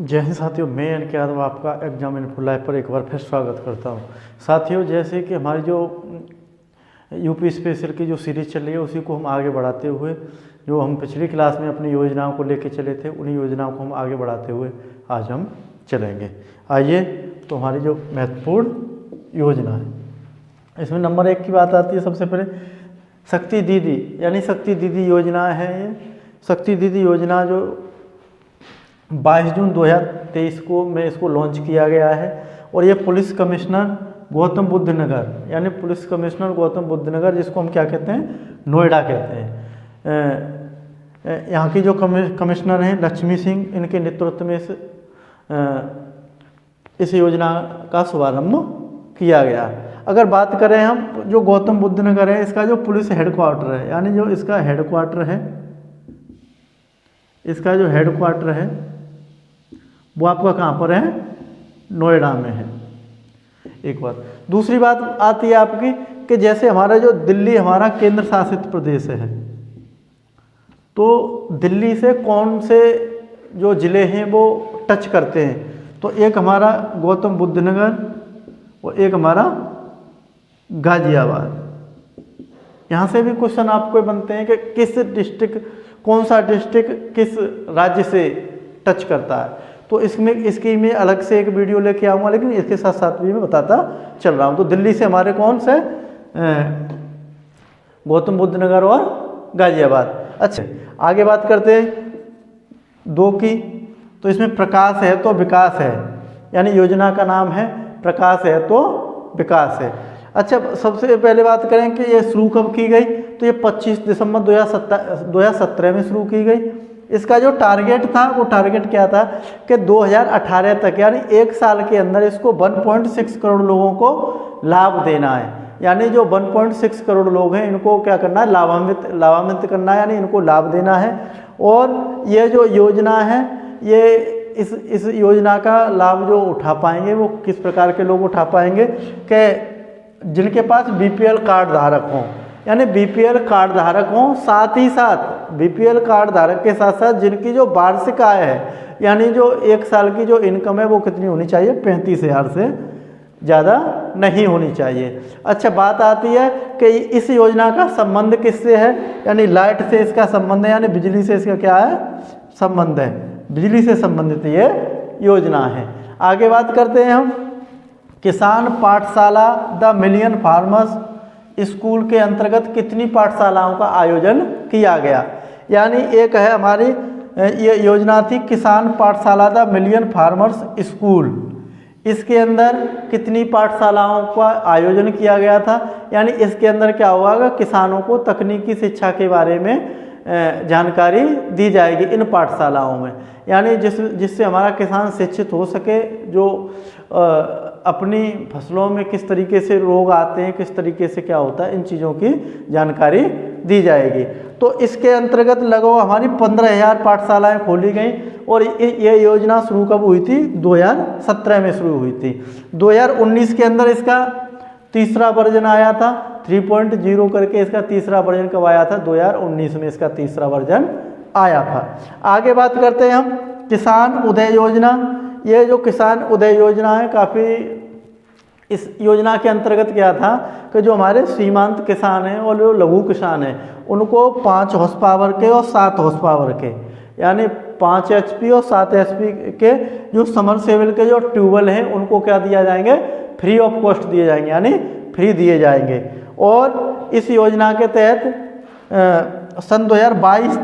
जय हिंद साथियों, मैं एन.के. यादव आपका एग्जाम इन्फो लाइव पर एक बार फिर स्वागत करता हूं। साथियों, जैसे कि हमारी जो यूपी स्पेशल की जो सीरीज चल रही है उसी को हम आगे बढ़ाते हुए, जो हम पिछली क्लास में अपनी योजनाओं को लेकर चले थे, उन्हीं योजनाओं को हम आगे बढ़ाते हुए आज हम चलेंगे। आइए, तो हमारी जो महत्वपूर्ण योजना है इसमें नंबर 1 की बात आती है। सबसे पहले शक्ति दीदी, यानी शक्ति दीदी योजना है। ये शक्ति दीदी योजना जो 22 जून 2023 को में इसको लॉन्च किया गया है और ये पुलिस कमिश्नर गौतम बुद्ध नगर, यानी पुलिस कमिश्नर गौतम बुद्ध नगर, जिसको हम क्या कहते हैं, नोएडा कहते हैं। यहाँ की जो कमिश्नर हैं लक्ष्मी सिंह, इनके नेतृत्व में इस योजना का शुभारंभ किया गया। अगर बात करें हम, जो गौतम बुद्ध नगर है, इसका जो पुलिस हेडक्वार्टर है, यानी जो इसका हेडक्वार्टर है, इसका जो हेडक्वार्टर है वो आपका कहाँ पर है, नोएडा में है। एक बात। दूसरी बात आती है आपकी कि जैसे हमारा जो दिल्ली हमारा केंद्र शासित प्रदेश है, तो दिल्ली से कौन से जो ज़िले हैं वो टच करते हैं, तो एक हमारा गौतम बुद्ध नगर और एक हमारा गाजियाबाद। यहाँ से भी क्वेश्चन आपको बनते हैं कि किस डिस्ट्रिक्ट, कौन सा डिस्ट्रिक्ट किस राज्य से टच करता है। तो इसकी मैं अलग से एक वीडियो लेके आऊँगा, लेकिन इसके साथ साथ भी मैं बताता चल रहा हूँ। तो दिल्ली से हमारे कौन से, गौतम बुद्ध नगर और गाजियाबाद। अच्छा, आगे बात करते हैं 2 की। तो इसमें प्रकाश है तो विकास है, यानी योजना का नाम है प्रकाश है तो विकास है। अच्छा, सबसे पहले बात करें कि ये शुरू कब की गई, तो ये 25 दिसंबर 2017 में शुरू की गई। इसका जो टारगेट था, वो टारगेट क्या था कि 2018 तक, यानी 1 साल के अंदर इसको 1.6 करोड़ लोगों को लाभ देना है। यानी जो 1.6 करोड़ लोग हैं, इनको क्या करना है, लाभान्वित करना है, यानी इनको लाभ देना है। और ये जो योजना है, ये इस योजना का लाभ जो उठा पाएंगे वो किस प्रकार के लोग उठा पाएंगे कि जिनके पास BPL कार्ड धारक हों, यानी BPL कार्ड धारक हों, साथ ही साथ BPL कार्ड धारक के साथ साथ जिनकी जो वार्षिक आय है, यानी जो 1 साल की जो इनकम है वो कितनी होनी चाहिए, 35,000 से ज़्यादा नहीं होनी चाहिए। अच्छा, बात आती है कि इस योजना का संबंध किससे है, यानी लाइट से इसका संबंध है, यानी बिजली से इसका क्या है, संबंध है, बिजली से संबंधित ये योजना है। आगे बात करते हैं हम किसान पाठशाला द मिलियन फार्मर्स स्कूल के अंतर्गत कितनी पाठशालाओं का आयोजन किया गया। यानी एक है हमारी ये योजना थी किसान पाठशाला द मिलियन फार्मर्स स्कूल, इसके अंदर कितनी पाठशालाओं का आयोजन किया गया था। यानी इसके अंदर क्या होगा, किसानों को तकनीकी शिक्षा के बारे में जानकारी दी जाएगी इन पाठशालाओं में, यानी जिससे हमारा किसान शिक्षित हो सके, जो अपनी फसलों में किस तरीके से रोग आते हैं, किस तरीके से क्या होता है, इन चीज़ों की जानकारी दी जाएगी। तो इसके अंतर्गत लगभग हमारी 15,000 पाठशालाएँ खोली गई और ये योजना शुरू कब हुई थी, 2017 में शुरू हुई थी। 2019 के अंदर इसका तीसरा वर्जन आया था, 3.0 करके इसका तीसरा वर्जन कब आया था, 2019 में इसका तीसरा वर्जन आया था। आगे बात करते हैं हम किसान उदय योजना। ये जो किसान उदय योजना है, काफ़ी इस योजना के अंतर्गत क्या था कि जो हमारे सीमांत किसान हैं और जो लघु किसान हैं, उनको 5 हॉर्स पावर के और 7 हॉर्स पावर के, यानी 5 HP और 7 HP के जो समरसेबल के जो ट्यूबवेल हैं, उनको क्या दिया जाएंगे, फ्री ऑफ कॉस्ट दिए जाएंगे, यानी फ्री दिए जाएंगे। और इस योजना के तहत सन 2022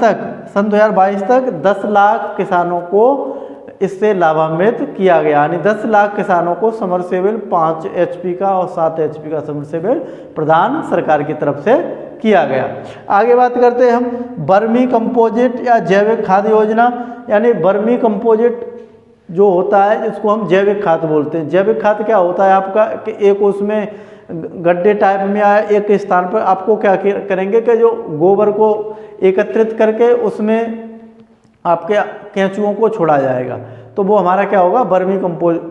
तक 10 लाख किसानों को इससे लाभान्वित किया गया, यानी 10 लाख किसानों को समरसेबल 5 HP का और 7 HP का समरसेबल प्रदान सरकार की तरफ से किया गया। आगे बात करते हैं हम वर्मी कंपोजिट या जैविक खाद योजना। यानी वर्मी कंपोजिट जो होता है, इसको हम जैविक खाद बोलते हैं। जैविक खाद क्या होता है आपका कि एक उसमें गड्ढे टाइप में आया, एक स्थान पर आपको क्या करेंगे कि जो गोबर को एकत्रित करके उसमें आपके केंचुओं को छोड़ा जाएगा, तो वो हमारा क्या होगा, वर्मी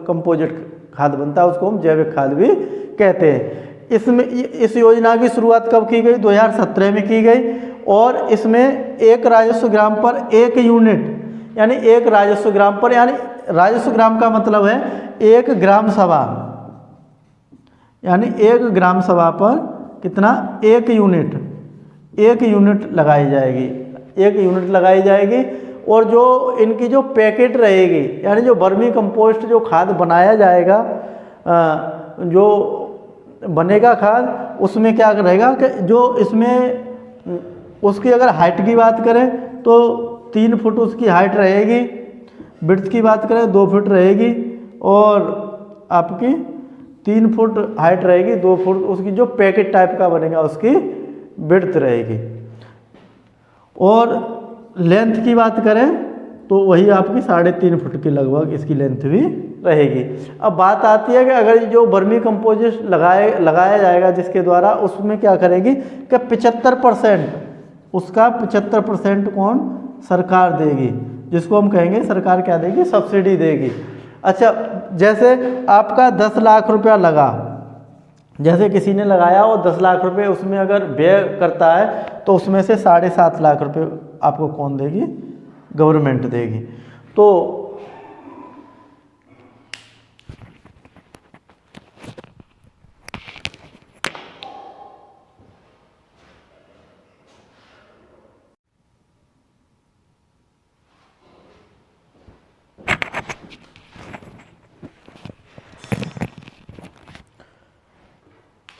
कंपोजिट खाद बनता है, उसको हम जैविक खाद भी कहते हैं। इसमें इस योजना की शुरुआत कब की गई, 2017 में की गई और इसमें 1 राजस्व ग्राम पर 1 यूनिट यानी 1 राजस्व ग्राम पर यानी राजस्व ग्राम का मतलब है एक ग्राम सभा, यानी एक ग्राम सभा पर कितना, एक यूनिट लगाई जाएगी, एक यूनिट लगाई जाएगी। और जो इनकी जो पैकेट रहेगी, यानी जो वर्मी कंपोस्ट जो खाद बनाया जाएगा, जो बनेगा खाद, उसमें क्या रहेगा कि जो इसमें उसकी अगर हाइट की बात करें तो 3 फुट उसकी हाइट रहेगी, विड्थ की बात करें 2 फुट रहेगी, और आपकी 3 फुट हाइट रहेगी, 2 फुट उसकी जो पैकेट टाइप का बनेगा उसकी विड्थ रहेगी। और लेंथ की बात करें तो वही आपकी 3.5 फुट की लगभग इसकी लेंथ भी रहेगी। अब बात आती है कि अगर जो वर्मी कंपोजिस्ट लगाया जाएगा जिसके द्वारा, उसमें क्या करेगी कि 75% उसका 75% कौन, सरकार देगी, जिसको हम कहेंगे सरकार क्या देगी, सब्सिडी देगी। अच्छा, जैसे आपका 10 लाख रुपया लगा, जैसे किसी ने लगाया और 10 लाख रुपए उसमें अगर व्यय करता है तो उसमें से 7.5 लाख रुपए आपको कौन देगी, गवर्नमेंट देगी। तो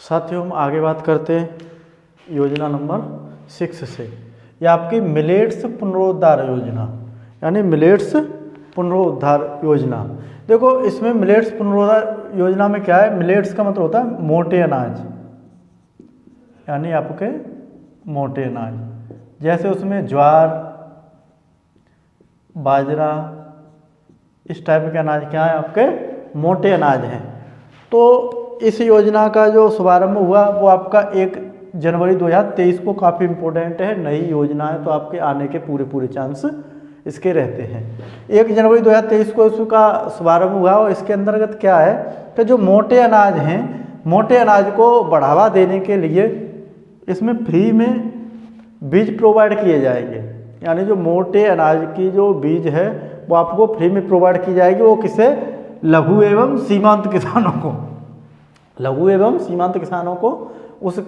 साथियों हम आगे बात करते हैं योजना नंबर 6 से। यह आपकी मिलेट्स पुनरुद्धार योजना, यानी मिलेट्स पुनरुद्धार योजना। देखो इसमें मिलेट्स पुनरुद्धार योजना में क्या है, मिलेट्स का मतलब होता है मोटे अनाज, यानी आपके मोटे अनाज, जैसे उसमें ज्वार, बाजरा, इस टाइप के अनाज क्या है, आपके मोटे अनाज हैं। तो इस योजना का जो शुभारंभ हुआ वो आपका 1 जनवरी 2023 को, काफ़ी इम्पोर्टेंट है, नई योजना है तो आपके आने के पूरे चांस इसके रहते हैं। 1 जनवरी 2023 को इसका शुभारंभ हुआ और इसके अंतर्गत क्या है कि जो मोटे अनाज हैं, मोटे अनाज को बढ़ावा देने के लिए इसमें फ्री में बीज प्रोवाइड किए जाएंगे, यानी जो मोटे अनाज की जो बीज है वो आपको फ्री में प्रोवाइड की जाएगी। वो किसे, लघु एवं सीमांत किसानों को, लघु एवं सीमांत किसानों को उस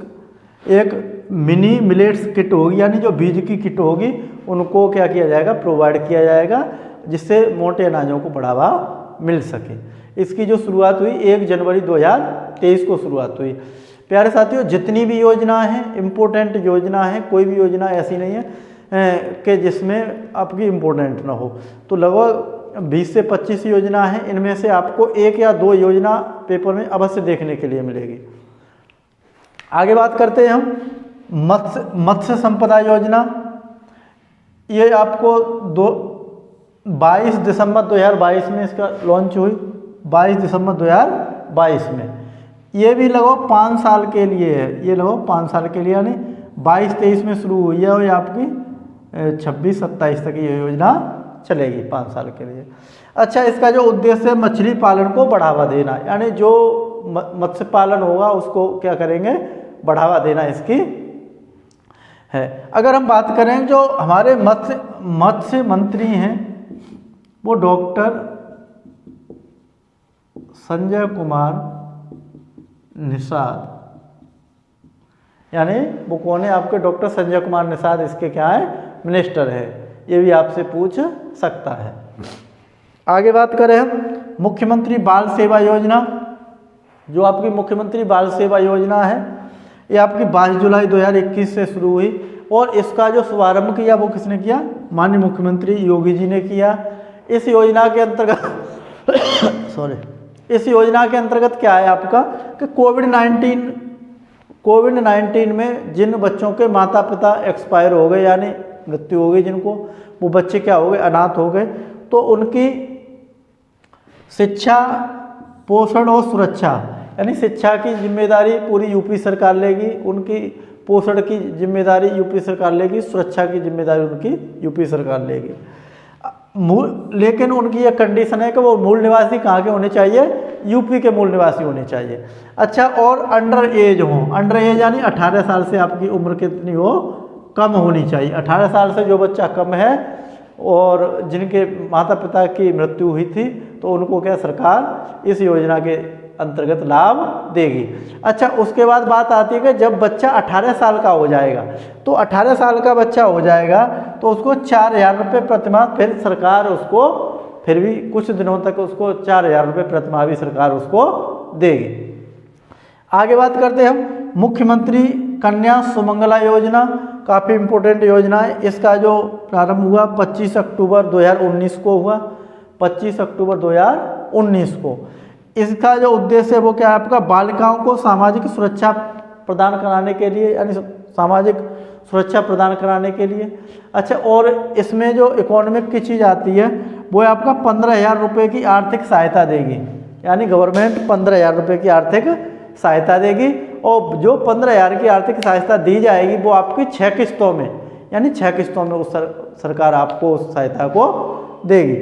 एक मिनी मिलेट्स किट होगी, यानी जो बीज की किट होगी उनको क्या किया जाएगा, प्रोवाइड किया जाएगा, जिससे मोटे अनाजों को बढ़ावा मिल सके। इसकी जो शुरुआत हुई 1 जनवरी 2023 को शुरुआत हुई। प्यारे साथियों, जितनी भी योजना है इम्पोर्टेंट योजना है, कोई भी योजना ऐसी नहीं है कि जिसमें आपकी इम्पोर्टेंट ना हो। तो लगभग 20 से 25 योजना है, इनमें से आपको 1 या 2 योजना पेपर में अवश्य देखने के लिए मिलेगी। आगे बात करते हैं हम मत्स्य संपदा योजना। ये आपको 22 दिसंबर 2022 में इसका लॉन्च हुई, 22 दिसंबर 2022 में। ये भी लगभग 5 साल के लिए है, ये लगभग 5 साल के लिए, यानी 22-23 में शुरू हुई है और ये आपकी 26-27 तक ये योजना चलेगी, 5 साल के लिए। अच्छा, इसका जो उद्देश्य है मछली पालन को बढ़ावा देना, यानी जो मत्स्य पालन होगा उसको क्या करेंगे, बढ़ावा देना इसकी है। अगर हम बात करें जो हमारे मत्स्य मंत्री हैं वो डॉक्टर संजय कुमार निषाद, यानी वो कौन है, आपके डॉक्टर संजय कुमार निषाद इसके क्या है, मिनिस्टर है। ये भी आपसे पूछ सकता है। आगे बात करें हम मुख्यमंत्री बाल सेवा योजना। जो आपकी मुख्यमंत्री बाल सेवा योजना है ये आपकी 22 जुलाई 2021 से शुरू हुई और इसका जो शुभारंभ किया वो किसने किया, माननीय मुख्यमंत्री योगी जी ने किया। इस योजना के अंतर्गत इस योजना के अंतर्गत क्या है आपका कि कोविड-19 में जिन बच्चों के माता पिता एक्सपायर हो गए, यानी मृत्यु हो गई, जिनको वो बच्चे क्या हो गए, अनाथ हो गए, तो उनकी शिक्षा, पोषण और सुरक्षा, यानी शिक्षा की जिम्मेदारी पूरी यूपी सरकार लेगी, उनकी पोषण की जिम्मेदारी यूपी सरकार लेगी, सुरक्षा की जिम्मेदारी उनकी यूपी सरकार लेगी। लेकिन उनकी यह कंडीशन है कि वो मूल निवासी कहाँ के होने चाहिए, यूपी के मूल निवासी होने चाहिए। अच्छा, और अंडर एज हों, अंडर एज यानी 18 साल से आपकी उम्र कितनी हो, कम होनी चाहिए। 18 साल से जो बच्चा कम है और जिनके माता पिता की मृत्यु हुई थी तो उनको क्या सरकार इस योजना के अंतर्गत लाभ देगी। अच्छा, उसके बाद बात आती है कि जब बच्चा 18 साल का हो जाएगा, तो 18 साल का बच्चा हो जाएगा तो उसको 4,000 रुपये प्रतिमाह फिर सरकार उसको फिर भी कुछ दिनों तक उसको 4,000 रुपये प्रतिमाह भी सरकार उसको देगी। आगे बात करते हैं हम मुख्यमंत्री कन्या सुमंगला योजना, काफ़ी इम्पोर्टेंट योजना है। इसका जो प्रारंभ हुआ 25 अक्टूबर 2019 को हुआ, 25 अक्टूबर 2019 को। इसका जो उद्देश्य है वो क्या है आपका, बालिकाओं को सामाजिक सुरक्षा प्रदान कराने के लिए, यानी सामाजिक सुरक्षा प्रदान कराने के लिए। अच्छा, और इसमें जो इकोनॉमिक की चीज़ आती है वो है आपका 15,000 रुपये की आर्थिक सहायता देगी, यानी गवर्नमेंट 15,000 रुपये की आर्थिक सहायता देगी। और जो 15,000 की आर्थिक सहायता दी जाएगी वो आपकी 6 किस्तों में, यानी 6 किस्तों में उस सरकार आपको उस सहायता को देगी।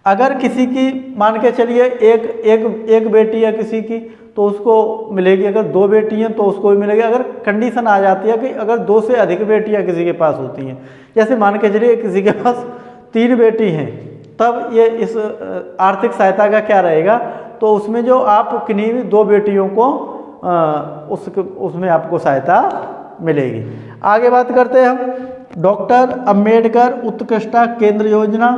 अगर किसी की मान के चलिए एक बेटी है किसी की तो उसको मिलेगी, अगर 2 बेटी हैं तो उसको भी मिलेगी। अगर कंडीशन आ जाती है कि अगर 2 से अधिक बेटियां किसी के पास होती हैं, जैसे मान के चलिए किसी के पास 3 बेटी हैं, तब ये इस आर्थिक सहायता का क्या रहेगा, तो उसमें जो आप किन्हीं भी 2 बेटियों को उसमें आपको सहायता मिलेगी। आगे बात करते हैं हम डॉक्टर अंबेडकर उत्कृष्टता केंद्र योजना।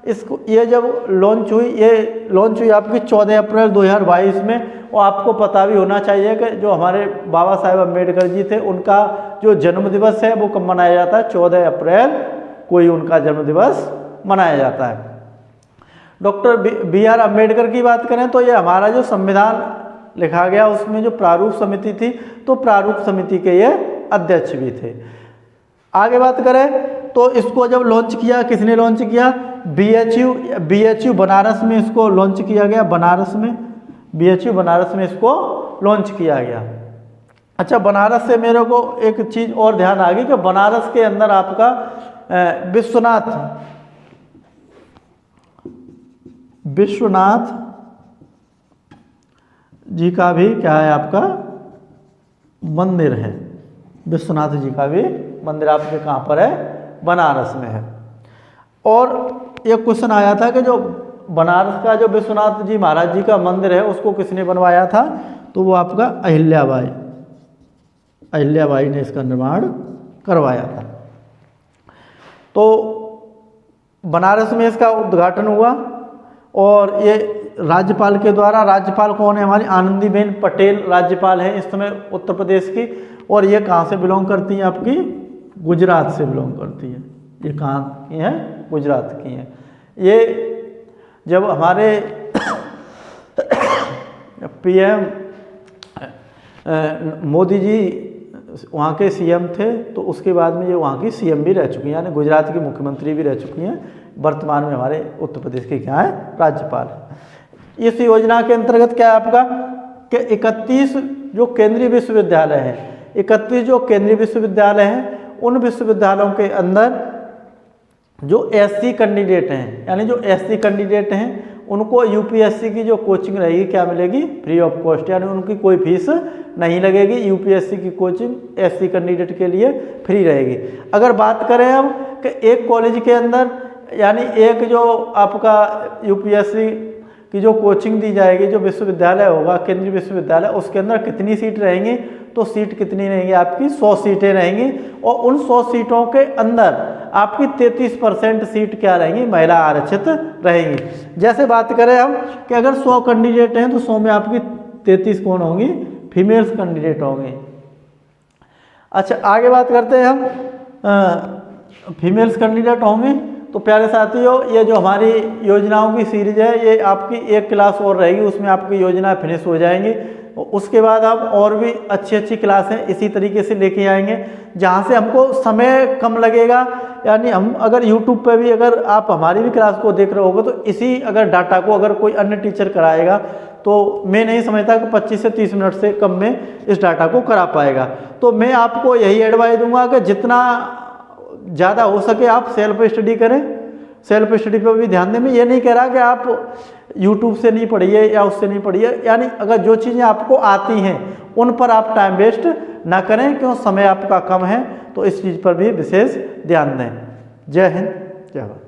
इसको ये जब लॉन्च हुई आपकी 14 अप्रैल 2022 में। और आपको पता भी होना चाहिए कि जो हमारे बाबा साहेब अंबेडकर जी थे उनका जो जन्म दिवस है वो कब मनाया जाता है, 14 अप्रैल को ही उनका जन्म दिवस मनाया जाता है। Doctor B R. अम्बेडकर की बात करें तो ये हमारा जो संविधान लिखा गया उसमें जो प्रारूप समिति थी तो प्रारूप समिति के ये अध्यक्ष भी थे। आगे बात करें तो इसको जब लॉन्च किया, किसने लॉन्च किया, BHU बनारस में इसको लॉन्च किया गया, बनारस में BHU बनारस में इसको लॉन्च किया गया। अच्छा, बनारस से मेरे को एक चीज़ और ध्यान आ गई कि बनारस के अंदर आपका विश्वनाथ जी का भी क्या है आपका मंदिर है। विश्वनाथ जी का भी मंदिर आपके कहाँ पर है, बनारस में है। और एक क्वेश्चन आया था कि जो बनारस का जो विश्वनाथ जी महाराज जी का मंदिर है उसको किसने बनवाया था, तो वो आपका अहिल्याबाई ने इसका निर्माण करवाया था। तो बनारस में इसका उद्घाटन हुआ और ये राज्यपाल के द्वारा, राज्यपाल कौन है, हमारी आनंदीबेन पटेल राज्यपाल है इस समय उत्तर प्रदेश की। और ये कहाँ से बिलोंग करती हैं, आपकी गुजरात से बिलोंग करती है। ये कहाँ की हैं, गुजरात की हैं। ये जब हमारे PM मोदी जी वहाँ के CM थे तो उसके बाद में ये वहाँ की CM भी रह चुकी हैं, यानी गुजरात की मुख्यमंत्री भी रह चुकी हैं। वर्तमान में हमारे उत्तर प्रदेश के क्या है, राज्यपाल। इस योजना के अंतर्गत क्या है आपका कि 31 जो केंद्रीय विश्वविद्यालय हैं, 31 जो केंद्रीय विश्वविद्यालय हैं उन विश्वविद्यालयों के अंदर जो SC कैंडिडेट हैं, यानी जो SC कैंडिडेट हैं उनको UPSC की जो कोचिंग रहेगी क्या मिलेगी, फ्री ऑफ कॉस्ट, यानी उनकी कोई फीस नहीं लगेगी। UPSC की कोचिंग SC कैंडिडेट के लिए फ्री रहेगी। अगर बात करें अब कि एक कॉलेज के अंदर, यानी एक जो आपका UPSC की जो कोचिंग दी जाएगी, जो विश्वविद्यालय होगा केंद्रीय विश्वविद्यालय, उसके अंदर कितनी सीट रहेंगी, तो सीट कितनी रहेंगी आपकी 100 सीटें रहेंगी। और उन 100 सीटों के अंदर आपकी 33% सीट क्या रहेंगी, महिला आरक्षित रहेंगी। जैसे बात करें हम कि अगर 100 कैंडिडेट हैं तो 100 में आपकी 33 कौन होंगी, फीमेल्स कैंडिडेट होंगे। अच्छा, आगे बात करते हैं हम फीमेल्स कैंडिडेट होंगे। तो प्यारे साथियों, ये जो हमारी योजनाओं की सीरीज है ये आपकी एक क्लास और रहेगी, उसमें आपकी योजना फिनिश हो जाएंगी। उसके बाद आप और भी अच्छी क्लासें इसी तरीके से लेके आएंगे जहाँ से हमको समय कम लगेगा। यानी हम अगर YouTube पे भी अगर आप हमारी भी क्लास को देख रहे होगे तो इसी अगर डाटा को अगर कोई अन्य टीचर कराएगा तो मैं नहीं समझता कि 25 से 30 मिनट से कम में इस डाटा को करा पाएगा। तो मैं आपको यही एडवाइस दूंगा कि जितना ज़्यादा हो सके आप सेल्फ स्टडी करें, सेल्फ स्टडी पर भी ध्यान दें। मैं ये नहीं कह रहा कि आप YouTube से नहीं पढ़िए या उससे नहीं पढ़िए, यानी अगर जो चीज़ें आपको आती हैं उन पर आप टाइम वेस्ट ना करें, क्यों समय आपका कम है, तो इस चीज़ पर भी विशेष ध्यान दें। जय हिंद, जय भारत।